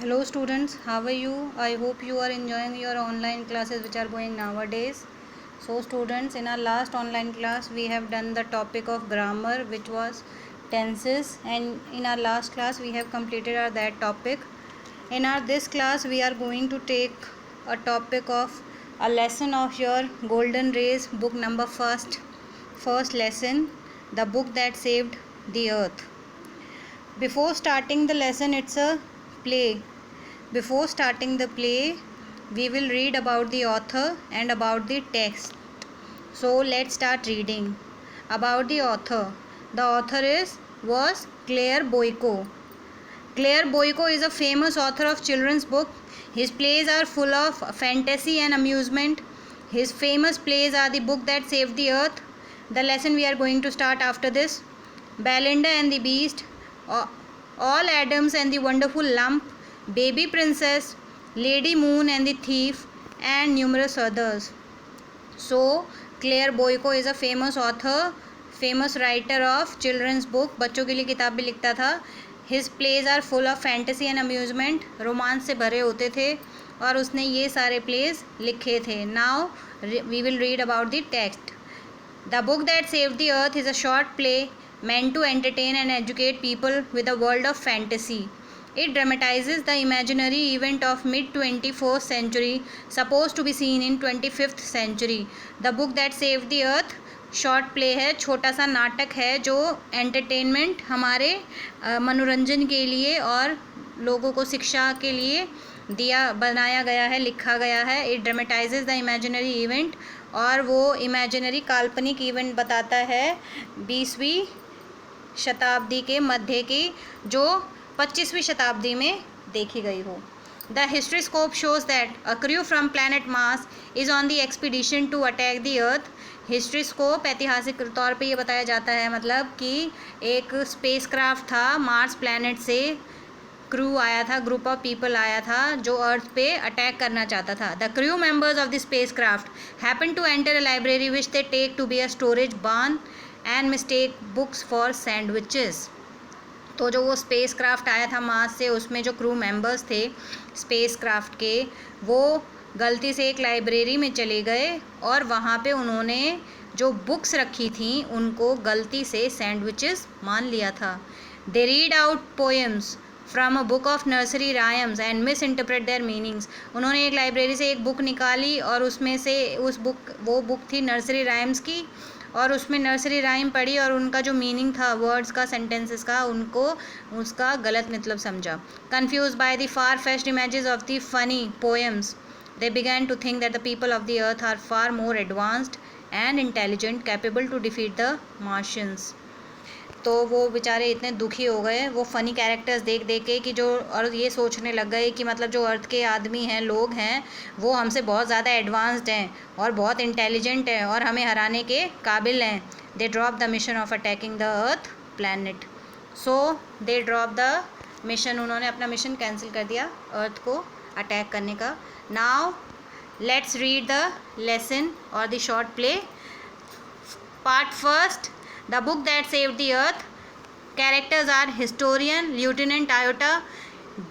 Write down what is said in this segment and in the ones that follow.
Hello students, how are you? I hope you are enjoying your online classes which are going nowadays. So students, in our last online class we have done the topic of grammar, which was tenses, and in our last class we have completed that topic. In our this class we are going to take a topic of a lesson of your golden race book number first lesson, the book that saved the earth. Before starting the lesson, it's a play. Before starting the play, we will read about the author and about the text. So let's start reading. About the author. The author was Claire Boyko. Claire Boyko is a famous author of children's book. His plays are full of fantasy and amusement. His famous plays are The Book That Saved the Earth. The lesson we are going to start after this. Belinda and the Beast. All Adams and the Wonderful Lump. Baby Princess, Lady Moon and the Thief, and numerous others. So, Claire Boyko is a famous author, famous writer of children's book. बच्चों के लिए किताब भी लिखता था. His plays are full of fantasy and amusement. Romance से भरे होते थे और उसने ये सारे plays लिखे थे. Now we will read about the text. The Book That Saved the Earth is a short play meant to entertain and educate people with a world of fantasy. It dramatizes the imaginary event of mid-21st century, supposed to be seen in 25th century. The Book That Saved the Earth short play है, छोटा सा नाटक है जो entertainment हमारे मनोरंजन के लिए और लोगों को शिक्षा के लिए बनाया गया है, लिखा गया है. इट ड्रामेटाइजेज द इमेजिनरी इवेंट, और वो इमेजिनरी काल्पनिक इवेंट बताता है 20वीं शताब्दी के मध्य की, जो 25वीं शताब्दी में देखी गई हो. The Historyscope shows that a crew from planet Mars is on the expedition to attack the Earth. हिस्ट्रीस्कोप ऐतिहासिक तौर पे ये बताया जाता है, मतलब कि एक स्पेसक्राफ्ट था मार्स प्लैनेट से, क्रू आया था, ग्रुप ऑफ पीपल आया था जो अर्थ पे अटैक करना चाहता था. The crew members of the spacecraft happen to enter a library which they take to be a storage barn and mistake books for sandwiches. तो जो वो स्पेस क्राफ्ट आया था मार्स से, उसमें जो क्रू मेंबर्स थे स्पेस क्राफ्ट के, वो गलती से एक लाइब्रेरी में चले गए और वहाँ पे उन्होंने जो बुक्स रखी थी उनको गलती से सैंडविचेस मान लिया था. They read out poems from a book of nursery rhymes and miss interpret there meanings. उन्होंने एक लाइब्रेरी से एक बुक निकाली और उसमें से वो बुक थी नर्सरी राइम्स की, और उसमें नर्सरी राइम पढ़ी और उनका जो मीनिंग था वर्ड्स का, सेंटेंसेस का, उनको उसका गलत मतलब समझा. Confuse by the far fetched images of the funny poems, they began to think that the people of the earth are far more advanced and intelligent, capable to defeat the Martians. तो वो बेचारे इतने दुखी हो गए वो funny characters देख देख के कि जो, और ये सोचने लग गए कि मतलब जो अर्थ के आदमी हैं, लोग हैं, वो हमसे बहुत ज़्यादा एडवांस्ड हैं और बहुत इंटेलिजेंट हैं और हमें हराने के काबिल हैं. They drop the mission of attacking the earth planet. So they drop the mission, उन्होंने अपना मिशन कैंसिल कर दिया अर्थ को अटैक करने का. Now let's read the lesson और the short play. Part first, The Book That Saved the Earth. Characters are historian Lieutenant Iota,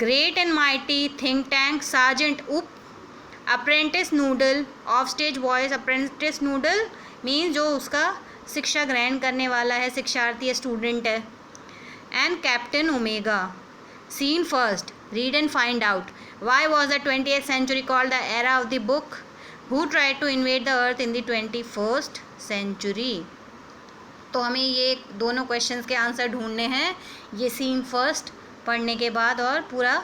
great and mighty think tank Sergeant Up, apprentice Noodle, offstage voice apprentice Noodle means जो उसका शिक्षा ग्रहण करने वाला है, शिक्षार्थी है, स्टूडेंट है, and Captain Omega. Scene first. Read and find out. Why was the 20th century called the era of the book? Who tried to invade the earth in the 21st century? तो हमें ये दोनों questions के answer ढूंढने हैं ये scene first पढ़ने के बाद और पूरा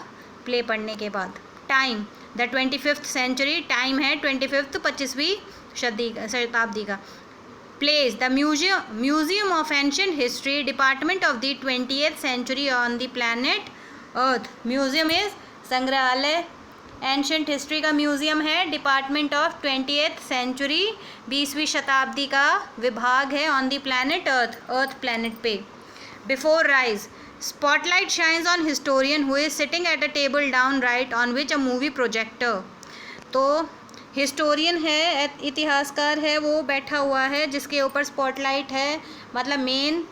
प्ले पढ़ने के बाद. Time, the 25th century, time है 25th 25वीं शताब्दी का. Place, the museum of ancient history, department of the 20th century on the planet earth. Museum is संग्रहालय, एंशिएंट हिस्ट्री का म्यूज़ियम है, डिपार्टमेंट ऑफ 20th सेंचुरी 20वीं शताब्दी का विभाग है on the planet earth planet पे. Before rise, spotlight shines on historian who is sitting at a table down right on which a movie projector. तो historian है, इतिहासकार है, वो बैठा हुआ है जिसके ऊपर स्पॉटलाइट है, मतलब मेन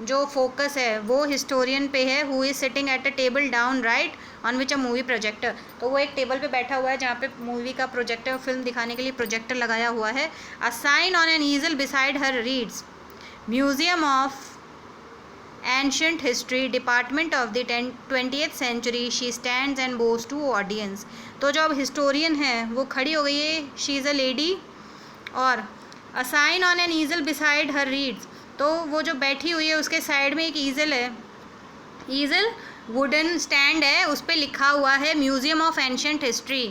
जो फोकस है वो हिस्टोरियन पे है. Who is sitting at a table down right on which a movie projector. तो वो एक टेबल पे बैठा हुआ है जहाँ पे मूवी का प्रोजेक्टर, फिल्म दिखाने के लिए प्रोजेक्टर लगाया हुआ है। A sign on an easel beside her reads museum of ancient history department of the 20th century she stands and bows to audience. तो जो अब हिस्टोरियन है वो खड़ी हो गई है, शी इज़ अ लेडी, और a sign on an easel beside her reads, तो वो जो बैठी हुई है उसके साइड में एक ईजल है, ईजल वुडन स्टैंड है, उस पर लिखा हुआ है museum of ancient history.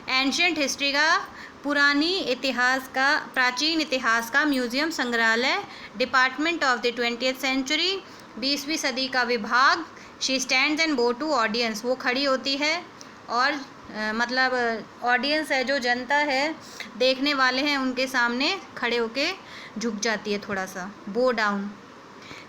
Ancient history का, पुरानी इतिहास का, प्राचीन इतिहास का म्यूजियम, संग्रहालय, department of the 20th century, 20वीं सदी का विभाग। She stands and bow to audience, वो खड़ी होती है और मतलब ऑडियंस है, जो जनता है, देखने वाले हैं, उनके सामने खड़े होके झुक जाती है थोड़ा सा, बो down.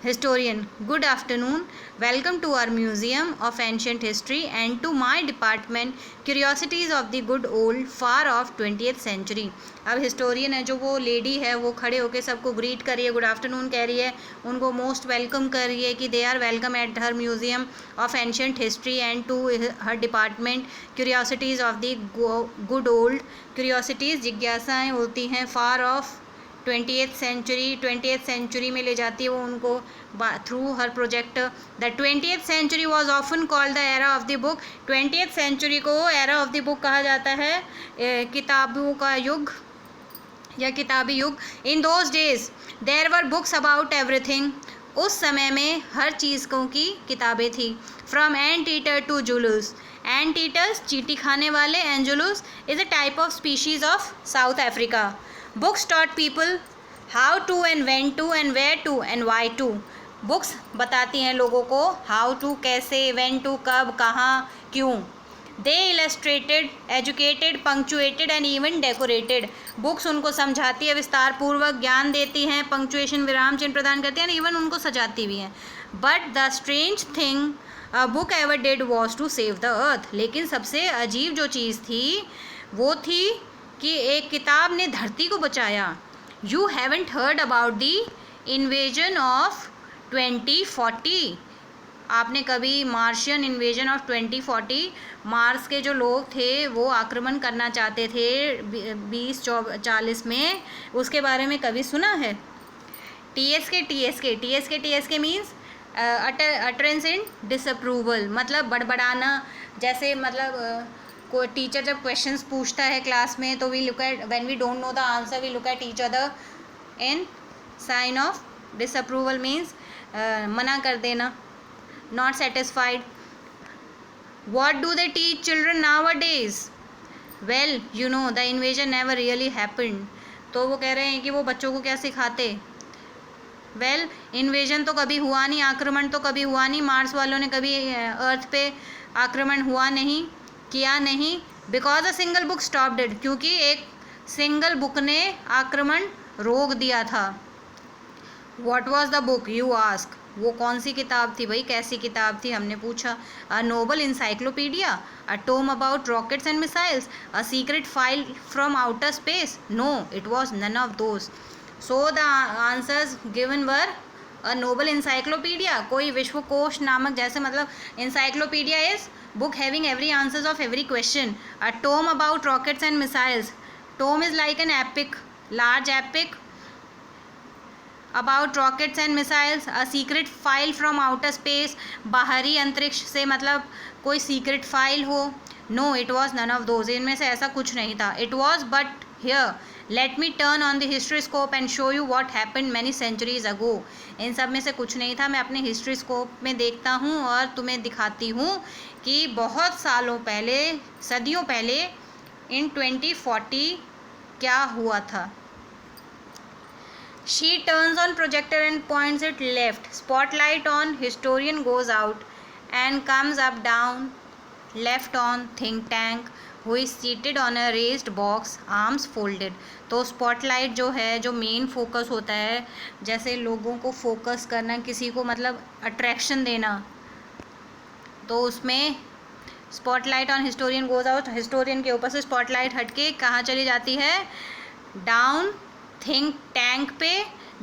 Historian, good afternoon. Welcome to our Museum of Ancient History and to my department, Curiosities of the Good Old Far Off 20th Century. अब हिस्टोरियन है जो वो लेडी है, वो खड़े होकर सबको ग्रीट कर रही है, गुड आफ्टरनून कह रही है, उनको मोस्ट वेलकम कर रही है कि they are welcome at her museum of ancient history and to her department curiosities of the good old. Curiosities जिज्ञासाएँ होती हैं, फार ऑफ 20th सेंचुरी में ले जाती है वो उनको through her projector. The 20th century was often called the era of the book. 20th century को एरा ऑफ द बुक कहा जाता है, किताबों का युग या किताबी युग। In those days there were books about everything, उस समय में हर चीज़ की किताबें थी। फ्रॉम एंट ईटर टू जुलूस, एंट ईटर्स चींटी खाने वाले, एंड जुलूस is a type of species of south Africa. Books taught people how to and when to and where to and why to. Books बताती हैं लोगों को how to कैसे, when to कब, कहाँ, क्यों। They illustrated, educated, punctuated and even decorated. Books उनको समझाती है, विस्तार पूर्वक ज्ञान देती हैं, पंक्चुएशन विराम चिन्ह प्रदान करती हैं, और इवन उनको सजाती भी हैं। But the strange thing a book ever did was to save the earth. लेकिन सबसे अजीब जो चीज़ थी वो थी कि एक किताब ने धरती को बचाया। You haven't heard about the invasion of 2040। आपने कभी मार्शियन इन्वेजन ऑफ 2040, मार्स के जो लोग थे वो आक्रमण करना चाहते थे 2040 में, उसके बारे में कभी सुना है? टीएसके मीन्स अटरेंस इन डिसअप्रूवल, मतलब बड़बड़ाना। जैसे मतलब कोई टीचर जब क्वेश्चंस पूछता है क्लास में तो we look at, when we don't know the answer we look at each other in sign of disapproval, means मना कर देना, not satisfied. What do they teach children nowadays? Well you know the invasion never really happened. तो वो कह रहे हैं कि वो बच्चों को क्या सिखाते? वेल इन्वेजन तो कभी हुआ नहीं, आक्रमण तो कभी हुआ नहीं, मार्स वालों ने कभी अर्थ पे आक्रमण हुआ नहीं, किया नहीं। Because a single book stopped it, क्योंकि एक सिंगल बुक ने आक्रमण रोक दिया था। What was the book you ask? वो कौन सी किताब थी भाई, कैसी किताब थी, हमने पूछा। A noble encyclopedia, a tome about rockets and missiles, a secret file from outer space? No, it was none of those. So the answers given were a noble encyclopedia, कोई विश्वकोश नामक, जैसे मतलब encyclopedia is book having every answers of every question. A tome about rockets and missiles. Tome is like an epic, large epic about rockets and missiles. A secret file from outer space, बाहरी अंतरिक्ष से मतलब कोई secret file हो। No, it was none of those. इनमें से ऐसा कुछ नहीं था। It was but here. Let me turn on the historyscope and show you what happened many centuries ago. इन सब में से कुछ नहीं था। मैं अपने हिस्ट्रीस्कोप में देखता हूँ और तुम्हें दिखाती हूँ कि बहुत सालों पहले, सदियों पहले, इन 2040 क्या हुआ था। She turns on projector and points it left. Spotlight on. Historian goes out and comes up down. Left on. Think tank who is seated on a raised box, arms folded. तो स्पॉटलाइट जो है, जो main focus होता है, जैसे लोगों को focus करना, किसी को मतलब अट्रैक्शन देना, तो उसमें spotlight on historian goes out, historian के ऊपर से स्पॉटलाइट हटके कहाँ चली जाती है? डाउन थिंक टैंक पे,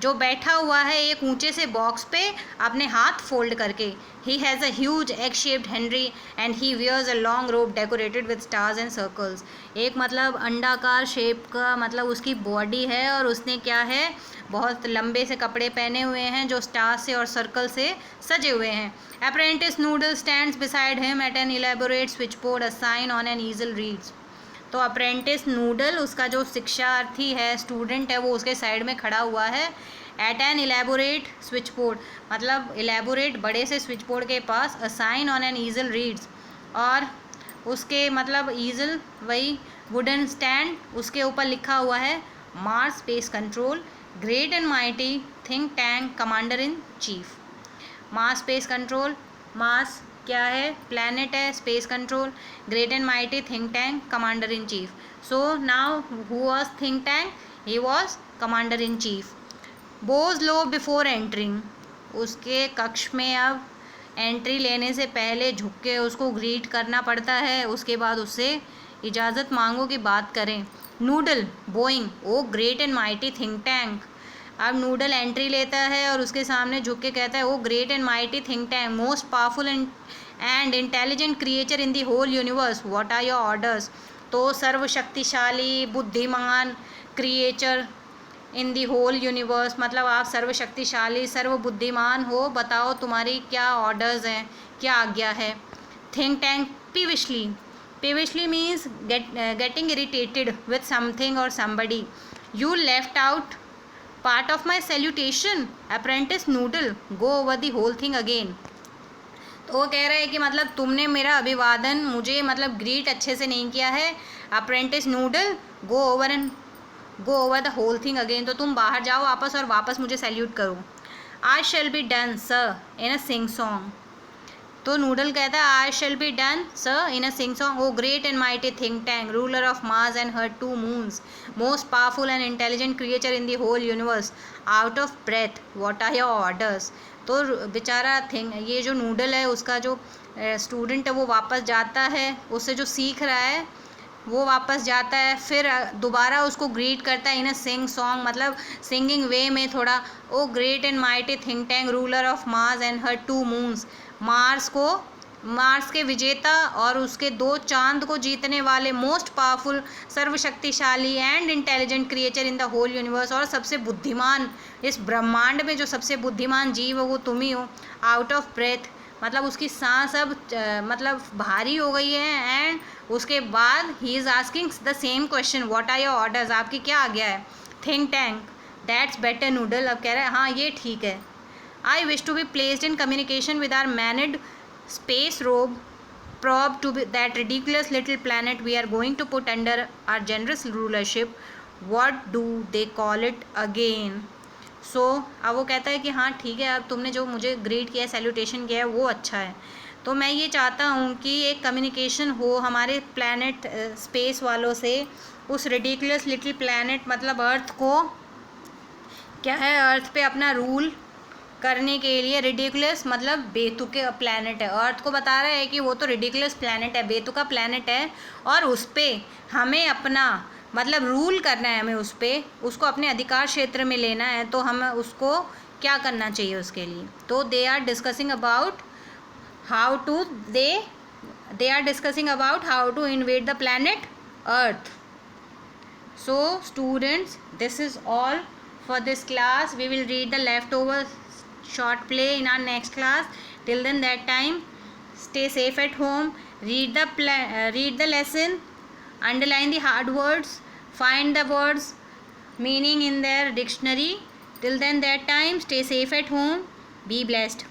जो बैठा हुआ है एक ऊंचे से बॉक्स पे अपने हाथ फोल्ड करके। He has a huge egg shaped Henry and he wears a long robe decorated with stars and circles. एक मतलब अंडाकार शेप का मतलब उसकी बॉडी है और उसने क्या है, बहुत लंबे से कपड़े पहने हुए हैं जो स्टार से और सर्कल से सजे हुए हैं। Apprentice Noodle stands beside him at an elaborate switchboard, a sign on an easel reads. तो अप्रेंटिस नूडल, उसका जो शिक्षार्थी है, स्टूडेंट है, वो उसके साइड में खड़ा हुआ है। At an elaborate switchboard मतलब इलेबोरेट बड़े से स्विच बोर्ड के पास। A sign on an easel reads, और उसके मतलब ईजल वही वुडन स्टैंड, उसके ऊपर लिखा हुआ है Mars space control great and mighty think tank commander in chief. Mars space control, Mars क्या है, प्लैनेट है, space control, great and mighty think tank commander in chief. So now who was think tank, he was commander in chief. Bhoj low before entering, उसके कक्ष में अब entry लेने से पहले झुक के उसको ग्रीट करना पड़ता है, उसके बाद उससे इजाज़त मांगो कि बात करें। Noodle bowing, O great and mighty think Tank. अब नूडल एंट्री लेता है और उसके सामने झुक के कहता है, O great and mighty think Tank, most powerful and intelligent creature in the whole universe, what are your orders. तो सर्वशक्तिशाली बुद्धिमान creature in the whole universe मतलब आप सर्वशक्तिशाली सर्वबुद्धिमान हो, बताओ तुम्हारी क्या ऑर्डर्स हैं, क्या आज्ञा है। Think Tank peevishly, peevishly means getting irritated with something और somebody. You left out part of my salutation apprentice Noodle, go over the whole thing again. तो वो कह रहा है कि मतलब तुमने मेरा अभिवादन, मुझे मतलब ग्रीट अच्छे से नहीं किया है। Apprentice Noodle go over the whole thing again, तो तुम बाहर जाओ वापस और वापस मुझे सैल्यूट करो। I shall be done sir in a sing song. तो नूडल कहता है I shall be done sir in a sing song, O great and mighty think tank ruler of Mars and her 2 moons, most powerful and intelligent creature in the whole universe, out of breath, what are your orders. तो बेचारा ये जो noodle है, उसका जो student है वो वापस जाता है, उससे जो सीख रहा है वो वापस जाता है, फिर दोबारा उसको ग्रीट करता है इन अ सिंग सॉन्ग मतलब सिंगिंग वे में थोड़ा। O great and mighty think tank ruler of Mars and her 2 moons, Mars के विजेता और उसके 2 चांद को जीतने वाले, मोस्ट पावरफुल सर्वशक्तिशाली and intelligent creature in the whole universe, और सबसे बुद्धिमान इस ब्रह्मांड में जो सबसे बुद्धिमान जीव है वो तुम ही हो। आउट ऑफ ब्रेथ मतलब उसकी सांस अब मतलब भारी हो गई है। एंड उसके बाद he is asking the same question, what are your orders, आपकी क्या आज्ञा है। Think Tank that's better Noodle, अब कह रहा है हाँ ये ठीक है। I wish to be placed in communication with our manned space probe to that ridiculous little planet we are going to put under our generous rulership, what do they call it again। सो अब वो कहता है कि हाँ ठीक है, अब तुमने जो मुझे ग्रीट किया है, सैल्यूटेशन किया है, वो अच्छा है। तो मैं ये चाहता हूँ कि एक कम्युनिकेशन हो हमारे प्लैनेट स्पेस वालों से, उस रिडिकुलस लिटिल प्लैनेट मतलब अर्थ को क्या है, अर्थ पे अपना रूल करने के लिए। रिडिकुलस मतलब बेतुके प्लैनेट है, अर्थ को बता रहा है कि वो तो रिडिकुलस प्लैनेट है, बेतुका प्लैनेट है, और उस पर हमें अपना मतलब रूल करना है, हमें उस पर उसको अपने अधिकार क्षेत्र में लेना है। तो हमें उसको क्या करना चाहिए उसके लिए। तो they are discussing about how to invade the planet earth. So students, this is all for this class. We will read the leftover short play in our next class. Till then, that time, stay safe at home. Read the lesson. Underline the hard words. Find the words meaning in their dictionary. Till then, that time, stay safe at home. Be blessed.